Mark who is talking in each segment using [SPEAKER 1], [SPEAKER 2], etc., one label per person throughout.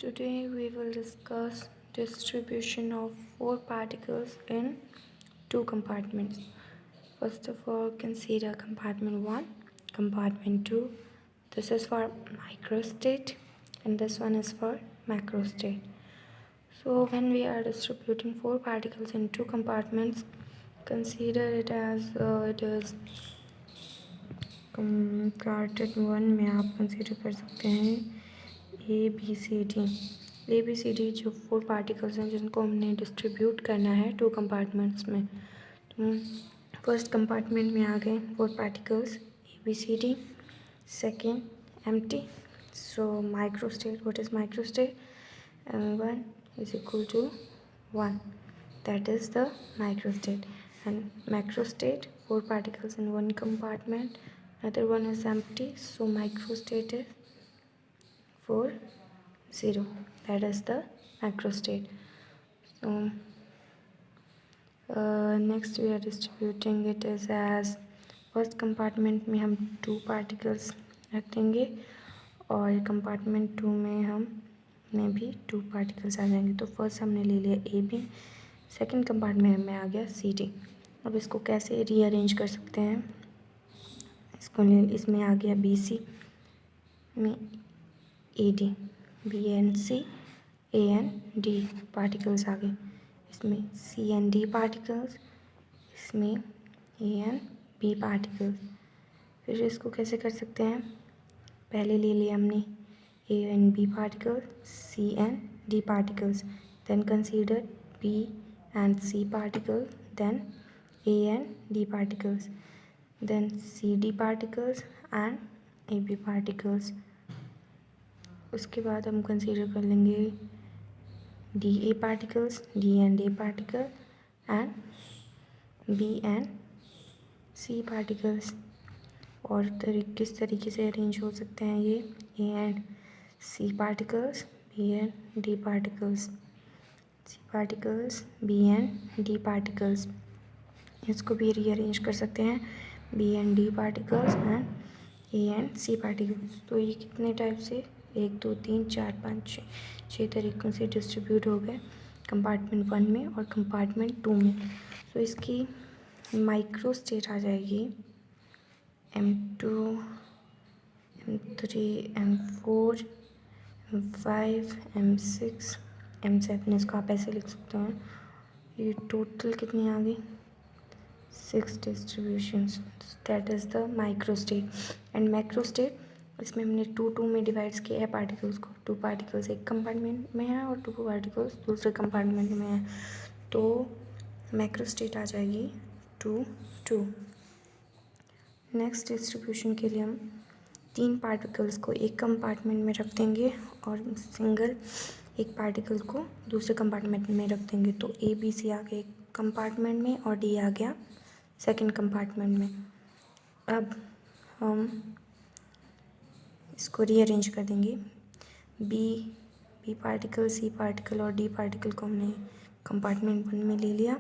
[SPEAKER 1] Today we will discuss distribution of four particles in two compartments. First of all, consider compartment 1, compartment 2. This is for microstate and this one is for macrostate. So when we are distributing four particles in two compartments, consider it as it is compartment 1 में आप consider कर सकते हैं ए B C D जो four particles हैं जिनको हमने distribute करना है टू कंपार्टमेंट्स में। तो फर्स्ट कंपार्टमेंट में आ गए four particles A B C D, second empty. So microstate, what is microstate? m1 is equal to 1, that is the microstate. And macrostate, four particles in one compartment, another one is empty, so microstate is 4 0, that is the macrostate. So next we are distributing it is as first compartment में हम two particles रख देंगे और compartment 2 में भी two particles आ जाएंगे। तो first हमने ले लिया ए बी, सेकेंड कंपार्टमेंट में आ गया सी डी। अब इसको कैसे रीअरेंज कर सकते हैं? इसमें आ गया बी सी में A D, B and C A and D particles आ गए। इसमें सी एन डी पार्टिकल्स, इसमें ए एन बी पार्टिकल्स। फिर इसको कैसे कर सकते हैं? पहले ले लिया हमने A and B particles, C and D particles, then consider B and C particle, then A and D particles, then C D particles and A B particles. उसके बाद हम कंसीडर कर लेंगे D A particles, D and A particle and B and C particles. और किस तरीके से arrange हो सकते हैं ये? A and C particles, B and D particles, C particles, B and D particles. इसको भी रीअरेंज कर सकते हैं B and D particles and A and C particles. तो ये कितने टाइप से? 1 2 3 4 5 6 तरीक़ों से डिस्ट्रीब्यूट हो गए कंपार्टमेंट 1 में और कंपार्टमेंट 2 में। तो इसकी माइक्रोस्टेट आ जाएगी M2, M3, M4, M5, M6, M7। इसको आप ऐसे लिख सकते हैं। ये टोटल कितनी आ गई? 6 distributions, that is the microstate. And macrostate, इसमें हमने 2 में डिवाइड्स किया है पार्टिकल्स को। 2 पार्टिकल्स एक कंपार्टमेंट में है और 2 पार्टिकल्स दूसरे कंपार्टमेंट में है, तो मैक्रोस्टेट आ जाएगी 2 2। नेक्स्ट डिस्ट्रीब्यूशन के लिए हम 3 पार्टिकल्स को एक कंपार्टमेंट में रख देंगे और सिंगल एक पार्टिकल को दूसरे कंपार्टमेंट में रख देंगे। तो ए बी सी आ गए एक कंपार्टमेंट में और डी आ गया सेकंड कंपार्टमेंट में। अब हम इसको रीअरेंज कर देंगे। बी पार्टिकल, सी पार्टिकल और डी पार्टिकल को हमने कंपार्टमेंट 1 में ले लिया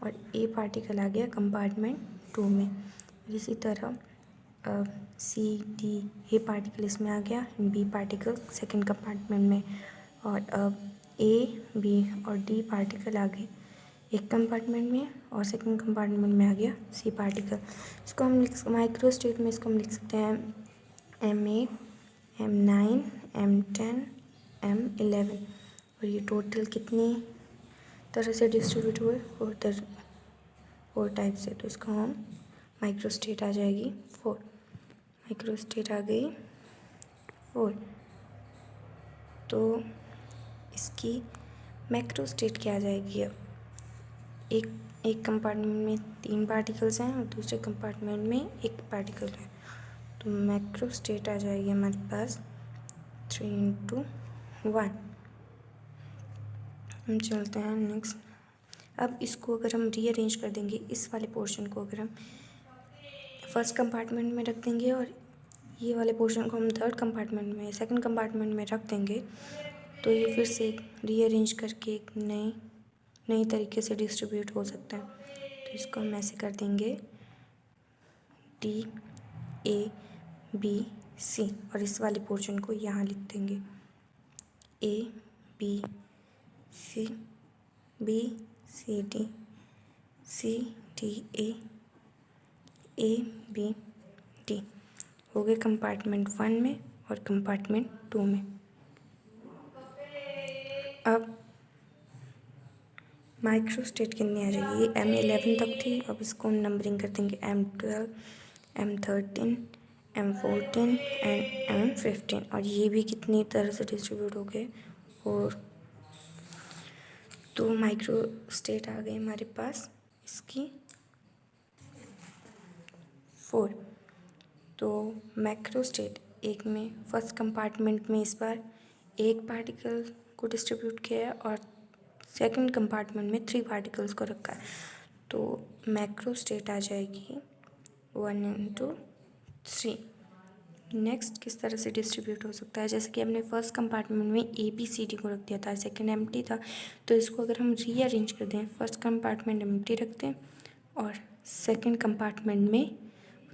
[SPEAKER 1] और ए पार्टिकल आ गया कंपार्टमेंट 2 में। इसी तरह सी डी ए पार्टिकल इसमें आ गया, बी पार्टिकल सेकंड कंपार्टमेंट में, और अब ए बी और डी पार्टिकल आ गए एक कंपार्टमेंट में और सेकंड कंपार्टमेंट में आ गया सी पार्टिकल। इसको हम माइक्रोस्टेट में इसको हम लिख सकते हैं M8, M9, M10, M11। और ये टोटल कितनी तरह से डिस्ट्रीब्यूट हुए? 4 टाइप से। तो इसको हम माइक्रोस्टेट आ जाएगी 4, माइक्रोस्टेट आ गई 4। तो इसकी मैक्रोस्टेट क्या आ जाएगी? अब एक कंपार्टमेंट में 3 पार्टिकल्स हैं और दूसरे कंपार्टमेंट में एक पार्टिकल है, तो मैक्रोस्टेट आ जाएगी हमारे पास 3 × 1। हम चलते हैं नेक्स्ट। अब इसको अगर हम रीअरेंज कर देंगे, इस वाले पोर्शन को अगर हम फर्स्ट कंपार्टमेंट में रख देंगे और ये वाले पोर्शन को हम थर्ड कंपार्टमेंट में सेकंड कंपार्टमेंट में रख देंगे, तो ये फिर से रीअरेंज करके एक नई तरीके से डिस्ट्रीब्यूट हो सकता है। तो इसको हम ऐसे कर देंगे डी ए बी सी और इस वाले पोर्शन को यहाँ लिख देंगे A B C B C D C D A B D हो गए कंपार्टमेंट 1 में और कंपार्टमेंट 2 में। अब माइक्रो स्टेट कितनी आ जाएगी, ये M11 तक थी, अब इसको हम नंबरिंग कर देंगे M12, M13, M14 and M15, और ये भी कितनी तरह से डिस्ट्रीब्यूट हो गए, और तो माइक्रो स्टेट आ गई हमारे पास इसकी 4। तो मैक्रो स्टेट एक में फर्स्ट कंपार्टमेंट में इस बार एक पार्टिकल को डिस्ट्रीब्यूट किया है और सेकंड कंपार्टमेंट में 3 पार्टिकल्स को रखा है, तो मैक्रो स्टेट आ जाएगी 1 into 3। नेक्स्ट किस तरह से डिस्ट्रीब्यूट हो सकता है, जैसे कि हमने फर्स्ट कंपार्टमेंट में ABCD को रख दिया था, सेकंड एम्प्टी था, तो इसको अगर हम रीअरेंज कर दें, फर्स्ट कंपार्टमेंट एम्प्टी रखते हैं और सेकंड कंपार्टमेंट में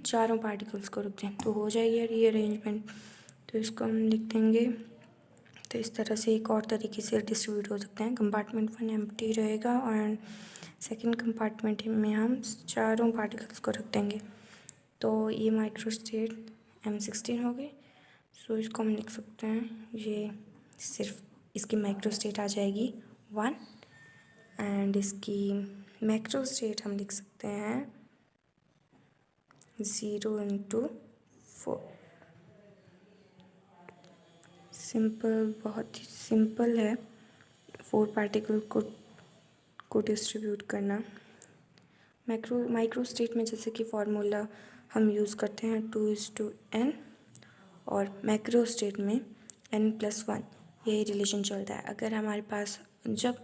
[SPEAKER 1] चारों पार्टिकल्स को रख दें, तो हो जाएगी रीअरेंजमेंट। तो इसको हम लिख देंगे, तो इस तरह से एक और तरीके से डिस्ट्रीब्यूट हो सकते हैं। कंपार्टमेंट 1 एम्प्टी रहेगा और सेकंड कंपार्टमेंट में हम चारों पार्टिकल्स को रख देंगे, तो ये माइक्रो स्टेट M16 हो गई। सो इसको हम लिख सकते हैं, ये सिर्फ इसकी माइक्रो स्टेट आ जाएगी 1 एंड इसकी मैक्रो स्टेट हम लिख सकते हैं 0 into 4। सिंपल, बहुत ही सिंपल है 4 पार्टिकल को डिस्ट्रीब्यूट करना। माइक्रो स्टेट में जैसे कि फॉर्मूला हम यूज़ करते हैं 2:n, और मैक्रो स्टेट में n+1, यही रिलेशन चलता है। अगर हमारे पास जब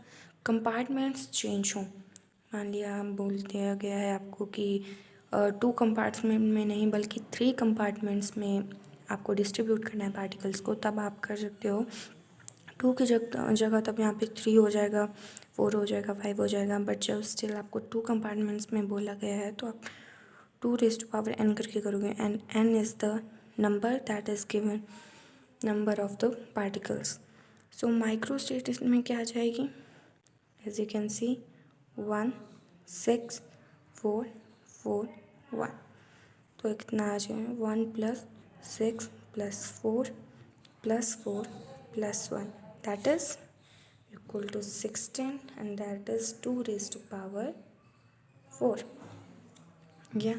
[SPEAKER 1] कंपार्टमेंट्स चेंज हों, मान लिया हम बोल दिया गया है आपको कि 2 कंपार्टमेंट में नहीं बल्कि 3 कंपार्टमेंट्स में आपको डिस्ट्रीब्यूट करना है पार्टिकल्स को, तब आप कर सकते हो 2 की जगह तब यहाँ पे 3 हो जाएगा, 4 हो जाएगा, 5 हो जाएगा, बट जब स्टिल आपको 2 कंपार्टमेंट्स में बोला गया है तो आप 2n करके करोगे, and n is the number that is given number of the particles. So micro state इसमें क्या आ जाएगी, एज यू कैन सी 1 6 4 4 1, तो कितना आ जाए 1 + 6 + 4 + 4 + 1, that is equal to 16, and that is 2 raised to power 4। Yeah.